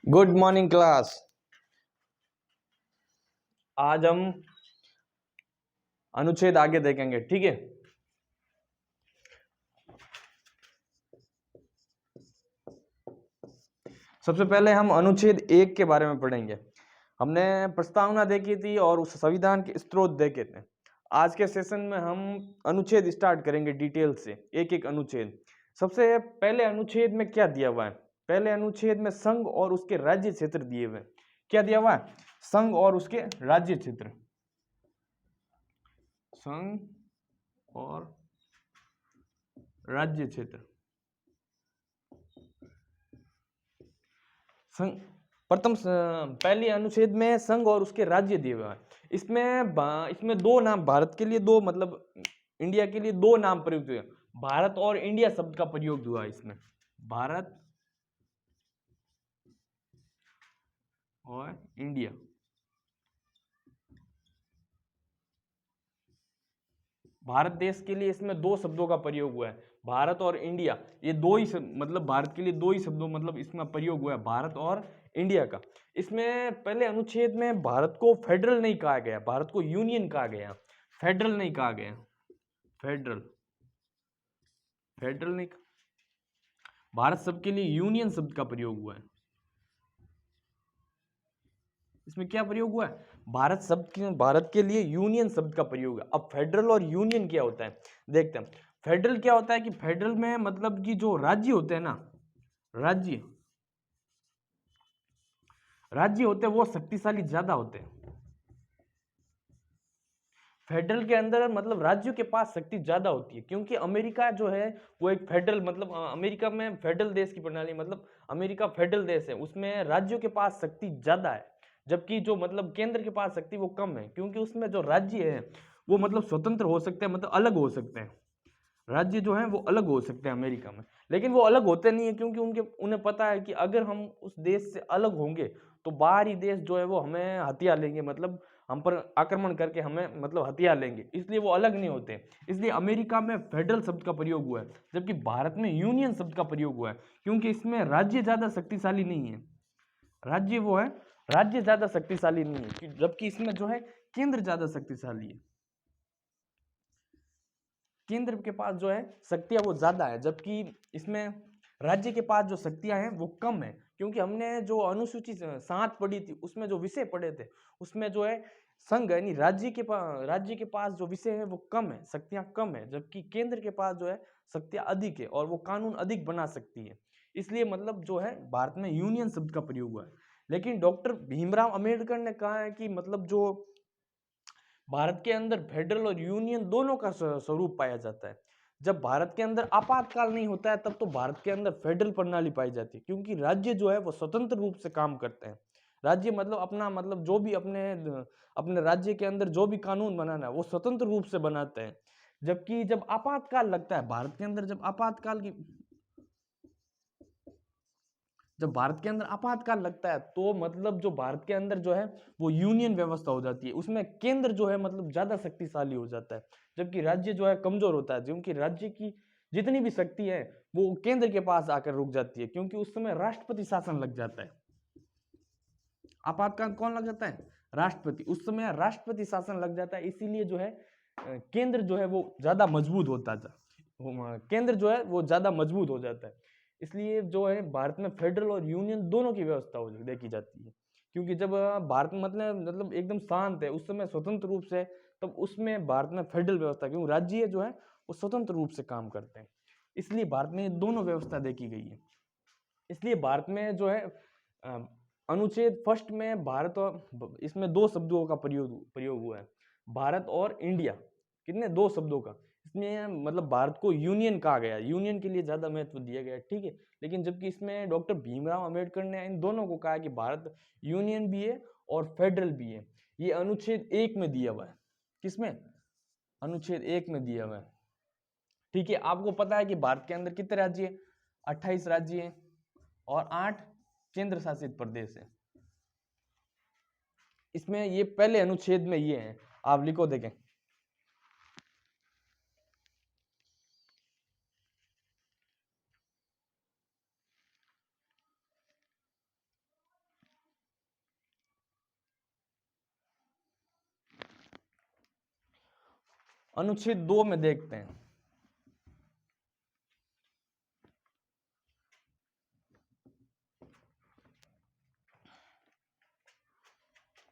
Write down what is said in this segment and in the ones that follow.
Good morning class. आज हम अनुच्छेद आगे देखेंगे, ठीक है। सबसे पहले हम अनुच्छेद 1 के बारे में पढ़ेंगे। हमने प्रस्तावना देखी थी और उस संविधान के स्रोत देखे थे। आज के सेशन में हम अनुच्छेद स्टार्ट करेंगे डिटेल से, एक एक अनुच्छेद। सबसे पहले अनुच्छेद में क्या दिया हुआ है? पहले अनुच्छेद में संघ और उसके राज्य क्षेत्र दिए हुए हैं। क्या दिया हुआ है? संघ और उसके राज्य क्षेत्र। संघ और राज्य क्षेत्र। संघ प्रथम पहले अनुच्छेद में संघ और उसके राज्य दिए हुए हैं। इसमें दो नाम भारत के लिए, दो मतलब इंडिया के लिए दो नाम प्रयुक्त हुए। भारत और इंडिया शब्द का प्रयोग हुआ है इसमें। भारत और इंडिया। भारत देश के लिए इसमें दो शब्दों का प्रयोग हुआ है, भारत और इंडिया। ये दो ही मतलब भारत के लिए दो ही शब्दों मतलब इसमें प्रयोग हुआ है, भारत और इंडिया का। इसमें पहले अनुच्छेद में भारत को फेडरल नहीं कहा गया, भारत को यूनियन कहा गया, फेडरल नहीं कहा गया। फेडरल फेडरल नहीं, भारत शब्द के लिए यूनियन शब्द का प्रयोग हुआ है। इसमें क्या प्रयोग हुआ है? भारत के लिए यूनियन शब्द का प्रयोग है। अब फेडरल और यूनियन क्या होता है देखते हैं। फेडरल क्या होता है कि फेडरल में मतलब कि जो राज्य होते हैं ना, राज्य राज्य होते हैं वो शक्तिशाली ज्यादा होते हैं। फेडरल के अंदर मतलब राज्यों के पास शक्ति ज्यादा होती है, क्योंकि अमेरिका जो है वो एक फेडरल मतलब अमेरिका में फेडरल देश की प्रणाली, मतलब अमेरिका फेडरल देश है, उसमें राज्यों के पास शक्ति ज्यादा है। जबकि जो मतलब केंद्र के पास शक्ति वो कम है, क्योंकि उसमें जो राज्य है वो मतलब स्वतंत्र हो सकते हैं, मतलब अलग हो सकते हैं। राज्य जो है वो अलग हो सकते हैं अमेरिका में, लेकिन वो अलग होते नहीं है, क्योंकि उन्हें पता है कि अगर हम उस देश से अलग होंगे तो बाहरी देश जो है वो हमें हथियार लेंगे, मतलब हम पर आक्रमण करके हमें मतलब हथियार लेंगे, इसलिए वो अलग नहीं होते। इसलिए अमेरिका में फेडरल शब्द का प्रयोग हुआ है, जबकि भारत में यूनियन शब्द का प्रयोग हुआ है, क्योंकि इसमें राज्य ज्यादा शक्तिशाली नहीं है। राज्य वो है, राज्य ज्यादा शक्तिशाली नहीं है, जबकि इसमें जो है केंद्र ज्यादा शक्तिशाली है। केंद्र के पास जो है शक्तियां वो ज्यादा है, जबकि इसमें राज्य के पास जो शक्तियां हैं वो कम है। क्योंकि हमने जो अनुसूची 7 पढ़ी थी उसमें जो विषय पढ़े थे उसमें जो है संघ यानी राज्य के पास जो विषय है वो कम है, शक्तियां कम है, जबकि केंद्र के पास जो है शक्तियां अधिक है और वो कानून अधिक बना सकती है। इसलिए मतलब जो है भारत में यूनियन शब्द का प्रयोग हुआ है। लेकिन डॉक्टर भीमराव अंबेडकर ने कहा है कि मतलब जो भारत के अंदर फेडरल और यूनियन दोनों का स्वरूप पाया जाता है। जब भारत के अंदर आपातकाल नहीं होता है तब तो भारत के अंदर फेडरल प्रणाली पाई जाती है, क्योंकि राज्य जो है वो स्वतंत्र रूप से काम करते हैं। राज्य मतलब अपना मतलब जो भी अपने अपने राज्य के अंदर जो भी कानून बनाना है वो स्वतंत्र रूप से बनाते हैं। जबकि जब आपातकाल लगता है भारत के अंदर, जब भारत के अंदर आपातकाल लगता है तो मतलब जो भारत के अंदर जो है वो यूनियन व्यवस्था हो जाती है, उसमें केंद्र जो है मतलब ज्यादा शक्तिशाली हो जाता है, जबकि राज्य जो है कमजोर होता है, क्योंकि राज्य की जितनी भी शक्ति है वो केंद्र के पास आकर रुक जाती है, क्योंकि उस समय राष्ट्रपति शासन लग जाता है। आपातकाल कौन लग जाता है? राष्ट्रपति। उस समय राष्ट्रपति शासन लग जाता है, इसीलिए जो है केंद्र जो है वो ज्यादा मजबूत होता था, केंद्र जो है वो ज्यादा मजबूत हो जाता है। इसलिए जो है भारत में फेडरल और यूनियन दोनों की व्यवस्था हो देखी जाती है। क्योंकि जब भारत मतलब एकदम शांत है उस समय स्वतंत्र रूप से, तब उसमें भारत में फेडरल व्यवस्था, क्योंकि राज्य जो है वो स्वतंत्र रूप से काम करते हैं, इसलिए भारत में दोनों व्यवस्था देखी गई है। इसलिए भारत में जो है अनुच्छेद फर्स्ट में भारत और इसमें दो शब्दों का प्रयोग हुआ है, भारत और इंडिया। कितने? दो शब्दों का। इसमें मतलब भारत को यूनियन कहा गया, यूनियन के लिए ज्यादा महत्व दिया गया, ठीक है। लेकिन जबकि इसमें डॉक्टर भीमराव अंबेडकर ने इन दोनों को कहा कि भारत यूनियन भी है और फेडरल भी है। ये अनुच्छेद 1 में दिया हुआ है। किसमें? अनुच्छेद 1 में दिया हुआ है, ठीक है। आपको पता है कि भारत के अंदर कितने राज्य है? 28 राज्य है और 8 केंद्र शासित प्रदेश है। इसमें ये पहले अनुच्छेद में ये है, आप लिखो देखें। अनुच्छेद 2 में देखते हैं।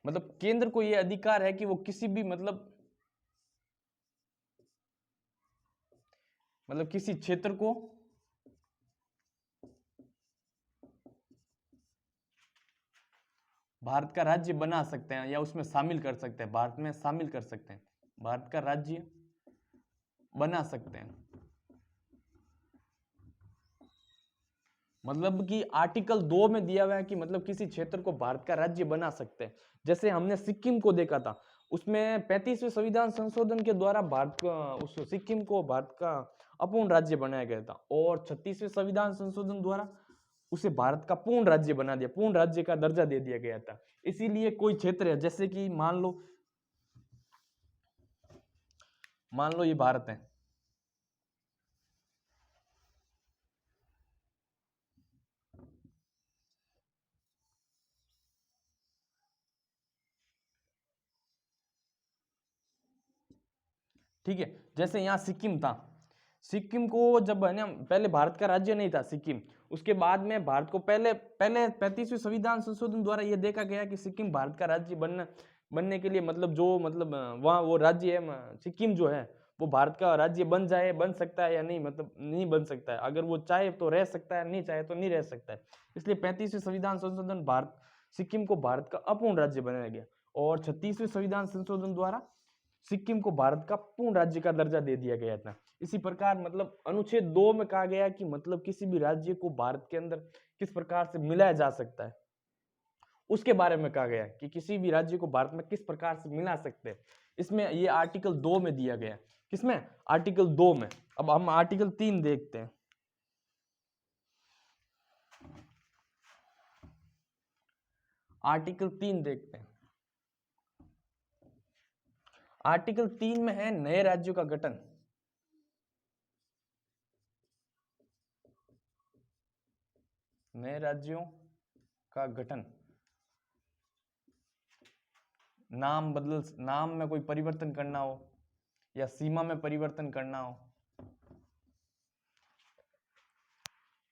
मतलब केंद्र को यह अधिकार है कि वो किसी भी मतलब किसी क्षेत्र को भारत का राज्य बना सकते हैं या उसमें शामिल कर सकते हैं, भारत में शामिल कर सकते हैं, भारत का राज्य बना सकते हैं। मतलब कि आर्टिकल 2 में दिया हुआ है कि मतलब किसी क्षेत्र को भारत का राज्य बना सकते हैं। जैसे हमने सिक्किम को देखा था, उसमें 35वें संविधान संशोधन के द्वारा भारत का उस सिक्किम को भारत का अपूर्ण राज्य बनाया गया था, और 36वें संविधान संशोधन द्वारा उसे भारत का पूर्ण राज्य बना दिया, पूर्ण राज्य का दर्जा दे दिया गया था। इसीलिए कोई क्षेत्र है, जैसे कि मान लो ये भारत है, ठीक है। जैसे यहाँ सिक्किम था, सिक्किम को जब है ना पहले भारत का राज्य नहीं था सिक्किम, उसके बाद में भारत को पहले 35वें संविधान संशोधन द्वारा यह देखा गया कि सिक्किम भारत का राज्य बनने के लिए मतलब जो मतलब वहाँ वो राज्य है सिक्किम जो है वो भारत का राज्य बन सकता है या नहीं, मतलब नहीं बन सकता है। अगर वो चाहे तो रह सकता है, नहीं चाहे तो नहीं रह सकता है। इसलिए 35वें संविधान संशोधन भारत सिक्किम को भारत का अपूर्ण राज्य बनाया गया, और 36वें संविधान संशोधन द्वारा सिक्किम को भारत का पूर्ण राज्य का दर्जा दे दिया गया था। इसी प्रकार मतलब अनुच्छेद 2 में कहा गया कि मतलब किसी भी राज्य को भारत के अंदर किस प्रकार से मिलाया जा सकता है, उसके बारे में कहा गया कि किसी भी राज्य को भारत में किस प्रकार से मिला सकते हैं। इसमें ये आर्टिकल 2 में दिया गया। किसमें? आर्टिकल 2 में। अब हम आर्टिकल 3 देखते हैं। आर्टिकल 3 देखते हैं। आर्टिकल 3 में है नए राज्यों का गठन। नए राज्यों का गठन, नाम में कोई परिवर्तन करना हो या सीमा में परिवर्तन करना हो।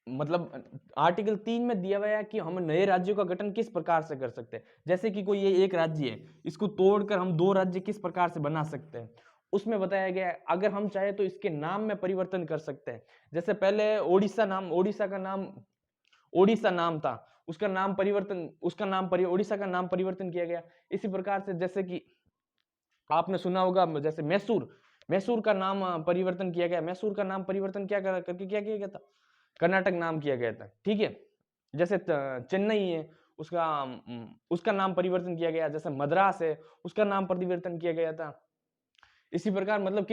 मतलब आर्टिकल 3 में दिया हुआ है कि हम नए राज्यों का गठन किस प्रकार से कर सकते हैं। जैसे कि कोई ये एक राज्य है, इसको तोड़कर हम 2 राज्य किस प्रकार से बना सकते हैं, उसमें बताया गया है। अगर हम चाहे तो इसके नाम में परिवर्तन कर सकते हैं। जैसे पहले ओडिशा का नाम ओडिशा नाम था, उड़ीसा का नाम परिवर्तन किया गया। इसी प्रकार से जैसे कि आपने सुना होगा, जैसे मैसूर का नाम परिवर्तन किया गया। मैसूर का नाम परिवर्तन करके क्या किया गया था? कर्नाटक नाम किया गया था, ठीक है। जैसे चेन्नई है, उसका नाम परिवर्तन किया गया। जैसे मद्रास है, उसका नाम परिवर्तन किया गया था। इसी प्रकार मतलब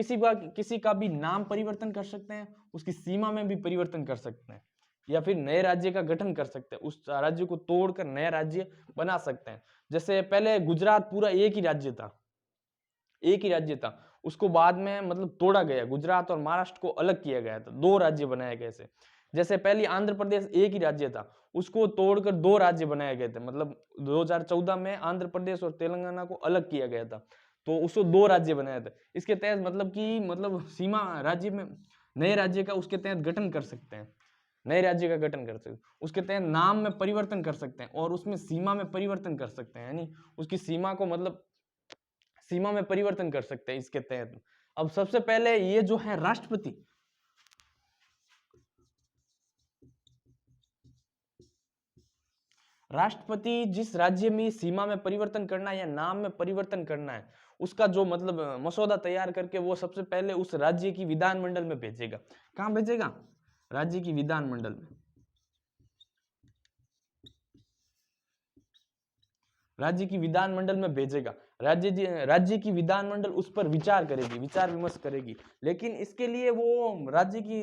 किसी का भी नाम परिवर्तन कर सकते हैं, उसकी सीमा में भी परिवर्तन कर सकते हैं, या फिर नए राज्य का गठन कर सकते हैं। उस राज्य को तोड़कर नया राज्य बना सकते हैं। जैसे पहले गुजरात पूरा एक ही राज्य था, उसको बाद में मतलब तोड़ा गया, गुजरात और महाराष्ट्र को अलग किया गया था, 2 राज्य बनाए गए थे। जैसे पहले आंध्र प्रदेश एक ही राज्य था, उसको तोड़कर 2 राज्य बनाए गए थे। मतलब 2014 में आंध्र प्रदेश और तेलंगाना को अलग किया गया था, तो उसको 2 राज्य बनाया था। इसके तहत मतलब सीमा राज्य में नए राज्य का उसके तहत गठन कर सकते हैं, नए राज्य का गठन कर सकते हैं। उसके तहत नाम में परिवर्तन कर सकते हैं और उसमें सीमा में परिवर्तन कर सकते हैं, यानी उसकी सीमा को मतलब सीमा में परिवर्तन कर सकते हैं इसके तहत। अब सबसे पहले ये जो है राष्ट्रपति जिस राज्य में सीमा में परिवर्तन करना है या नाम में परिवर्तन करना है, उसका जो मतलब मसौदा तैयार करके वो सबसे पहले उस राज्य की विधानमंडल में भेजेगा। कहां भेजेगा? राज्य की विधानमंडल में। राज्य की विधानमंडल में भेजेगा। राज्य की विधानमंडल उस पर विचार विमर्श करेगी। लेकिन इसके लिए वो राज्य की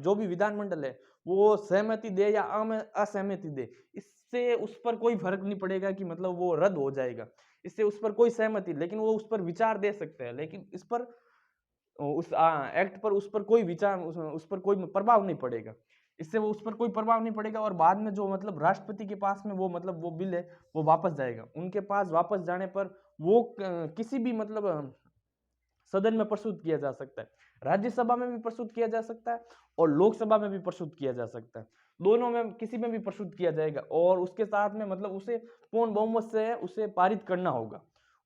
जो भी विधानमंडल है वो सहमति दे या असहमति दे, इससे उस पर कोई फर्क नहीं पड़ेगा कि मतलब वो रद्द हो जाएगा। इससे उस पर कोई सहमति, लेकिन वो उस पर विचार दे सकते हैं, लेकिन इस पर उस एक्ट पर उस पर कोई विचार उस पर कोई प्रभाव नहीं पड़ेगा। इससे वो उस पर कोई प्रभाव नहीं पड़ेगा, और बाद में जो मतलब राष्ट्रपति के पास में वो मतलब वो बिल है वो वापस जाएगा। उनके पास वापस जाने पर वो किसी भी मतलब सदन में प्रस्तुत किया जा सकता है, राज्यसभा में भी प्रस्तुत किया जा सकता है और लोकसभा में भी प्रस्तुत किया जा सकता है, दोनों में किसी में भी प्रस्तुत किया जाएगा। और उसके साथ में मतलब उसे पूर्ण बहुमत से उसे पारित करना होगा।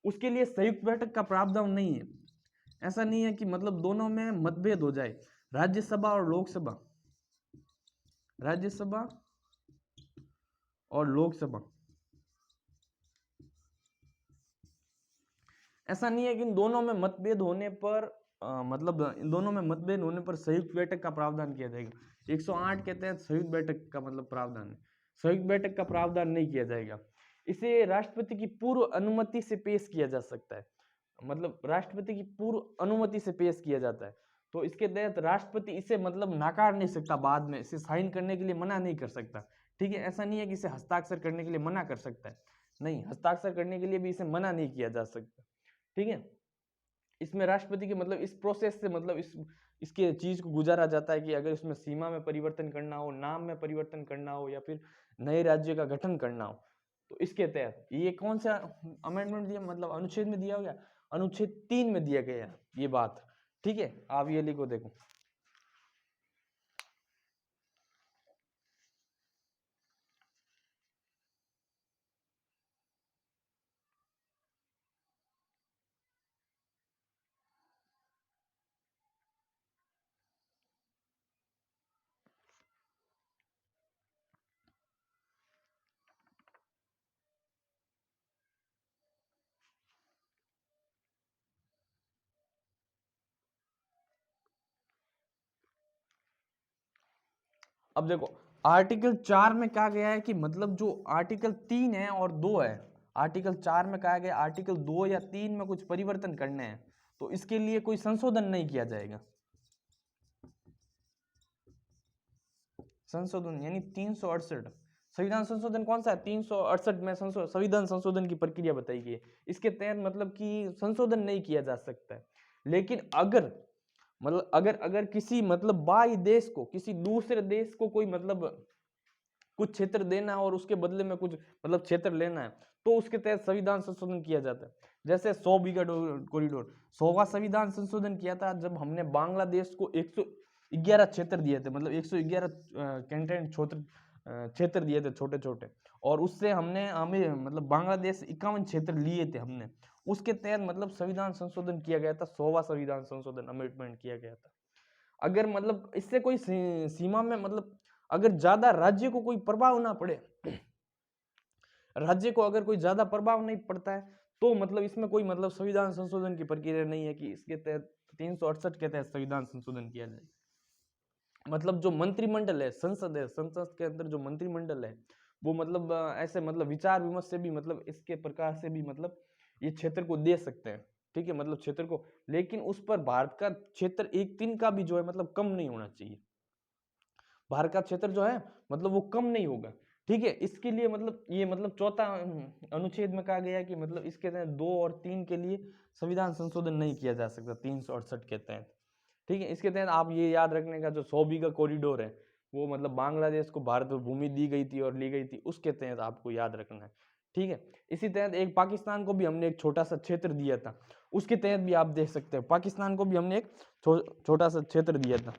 उसके लिए संयुक्त बैठक का प्रावधान नहीं है। ऐसा नहीं है कि मतलब दोनों में मतभेद हो जाए, राज्यसभा और लोकसभा, राज्यसभा और लोकसभा, ऐसा नहीं है कि इन दोनों में मतभेद होने पर मतलब इन दोनों में मतभेद होने पर संयुक्त बैठक का प्रावधान किया जाएगा। 108 के तहत संयुक्त बैठक का मतलब प्रावधान है, संयुक्त बैठक का प्रावधान नहीं किया जाएगा। इसे राष्ट्रपति की पूर्व अनुमति से पेश किया जा सकता है, मतलब राष्ट्रपति की पूर्व अनुमति से पेश किया जाता है। तो इसके तहत राष्ट्रपति इसे मतलब नकार नहीं सकता, बाद में इसे साइन करने के लिए मना नहीं कर सकता। ठीक है, ऐसा नहीं है कि इसे हस्ताक्षर करने के लिए मना कर सकता है, नहीं, हस्ताक्षर करने के लिए भी इसे मना नहीं किया जा सकता। ठीक है, इसमें राष्ट्रपति के मतलब इस प्रोसेस से मतलब इसके चीज को गुजारा जाता है कि अगर इसमें सीमा में परिवर्तन करना हो, नाम में परिवर्तन करना हो या फिर नए राज्य का गठन करना हो, तो इसके तहत ये कौन सा अमेंडमेंट दिया, मतलब अनुच्छेद में दिया गया, अनुच्छेद 3 में दिया गया ये बात। ठीक है, आप ये लिखो, देखो अब देखो आर्टिकल 4 में कहा गया है कि मतलब जो आर्टिकल 3 है और 2 है, आर्टिकल 4 में कहा गया आर्टिकल 2 या 3 में कुछ परिवर्तन करने हैं तो इसके लिए कोई संशोधन नहीं किया जाएगा। संशोधन यानी 368 संविधान संशोधन कौन सा है, 368 में संविधान संशोधन की प्रक्रिया बताई गई है। इसके तहत मतलब कि संशोधन नहीं किया जा सकता है। लेकिन अगर मतलब अगर किसी मतलब बाह्य देश को, किसी दूसरे देश को कोई मतलब कुछ क्षेत्र देना है और उसके बदले में कुछ मतलब क्षेत्र लेना है तो उसके तहत संविधान संशोधन किया जाता है। जैसे 100 बीघा कॉरिडोर, 100वां संविधान संशोधन किया था जब हमने बांग्लादेश को 111 क्षेत्र दिए थे, मतलब 111 कैंटन क्षेत्र दिए थे छोटे छोटे, और उससे हमें मतलब बांग्लादेश 51 क्षेत्र लिए थे हमने। उसके तहत मतलब संविधान संशोधन किया गया था, 100वां संविधान संशोधन अमेंडमेंट किया गया था। अगर मतलब इससे कोई सीमा में मतलब अगर ज्यादा राज्य को कोई प्रभाव ना पड़े, राज्य को अगर कोई ज्यादा प्रभाव नहीं पड़ता है तो मतलब इसमें कोई मतलब संविधान संशोधन की प्रक्रिया नहीं है कि इसके तहत 368 के तहत संविधान संशोधन किया जाए। मतलब जो मंत्रिमंडल है, संसद है, संसद के अंदर जो मंत्रिमंडल है वो मतलब ऐसे मतलब विचार विमर्श से भी मतलब इसके प्रकार से भी मतलब ये क्षेत्र को दे सकते हैं। ठीक है, मतलब क्षेत्र को, लेकिन उस पर भारत का क्षेत्र 1/3 का भी जो है मतलब कम नहीं होना चाहिए। भारत का क्षेत्र जो है मतलब वो कम नहीं होगा। ठीक है, इसके लिए मतलब ये मतलब चौथा अनुच्छेद में कहा गया है कि मतलब इसके तहत 2 और 3 के लिए संविधान संशोधन नहीं किया जा सकता 368 के तहत। ठीक है, इसके तहत आप ये याद रखने का जो 100 बीघा कॉरिडोर है वो मतलब बांग्लादेश को भारत में भूमि दी गई थी और ली गई थी, उसके तहत आपको याद रखना है। ठीक है, इसी तहत एक पाकिस्तान को भी हमने एक छोटा सा क्षेत्र दिया था, उसके तहत भी आप देख सकते हैं पाकिस्तान को भी हमने एक छोटा सा क्षेत्र दिया था।